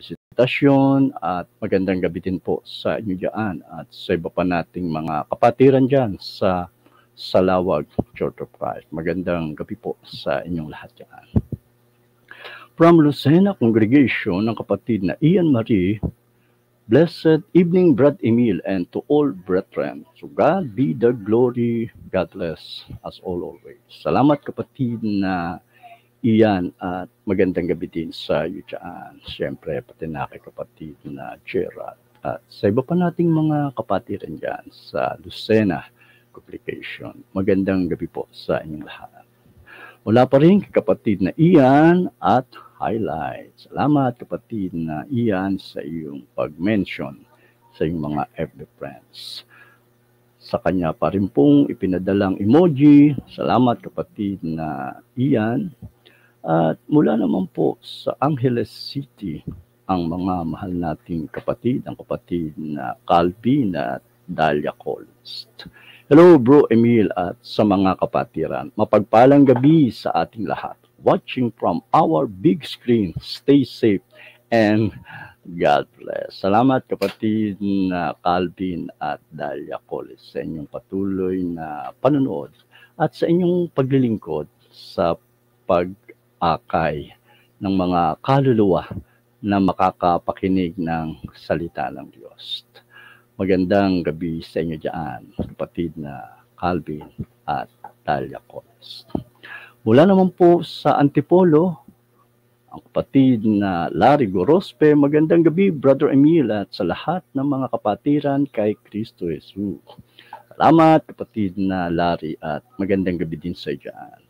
bistasyon at magandang gabi din po sa inyo dyan at sa iba pa nating mga kapatiran dyan sa Salawag Church of Christ. Magandang gabi po sa inyong lahat dyan. From Lucena Congregation ng kapatid na Ian Marie, blessed evening, Brad Emil, and to all brethren. To God be the glory. God bless us all always. Salamat kapatid na Iyan at magandang gabi din sa iyo dyan. Siyempre, pati na kay kapatid na Gerard. At sa iba pa nating mga kapatiran dyan sa Lucena Congregation. Magandang gabi po sa inyong lahat. Wala pa rin kay kapatid na Ian at Highlight. Salamat kapatid na Ian sa iyong pag-mention sa iyong mga FB friends. Sa kanya pa rin pong ipinadalang emoji. Salamat kapatid na Ian. At mula naman po sa Angeles City, ang mga mahal nating kapatid, ang kapatid na Calvin at Dalia Collins. Hello bro Emil at sa mga kapatiran. Mapagpalang gabi sa ating lahat. Watching from our big screen. Stay safe and God bless. Salamat kapatid na Calvin at Dalia Collins sa inyong patuloy na panonood at sa inyong paglilingkod sa pag-akay ng mga kaluluwa na makakapakinig ng salita ng Diyos. Magandang gabi sa inyo dyan, kapatid na Calvin at Dalia Collins. Mula naman po sa Antipolo, ang kapatid na Larry Gorospe. Magandang gabi, Brother Emil, at sa lahat ng mga kapatiran kay Kristo Jesus. Salamat, kapatid na Larry, at magandang gabi din sa iyo dyan.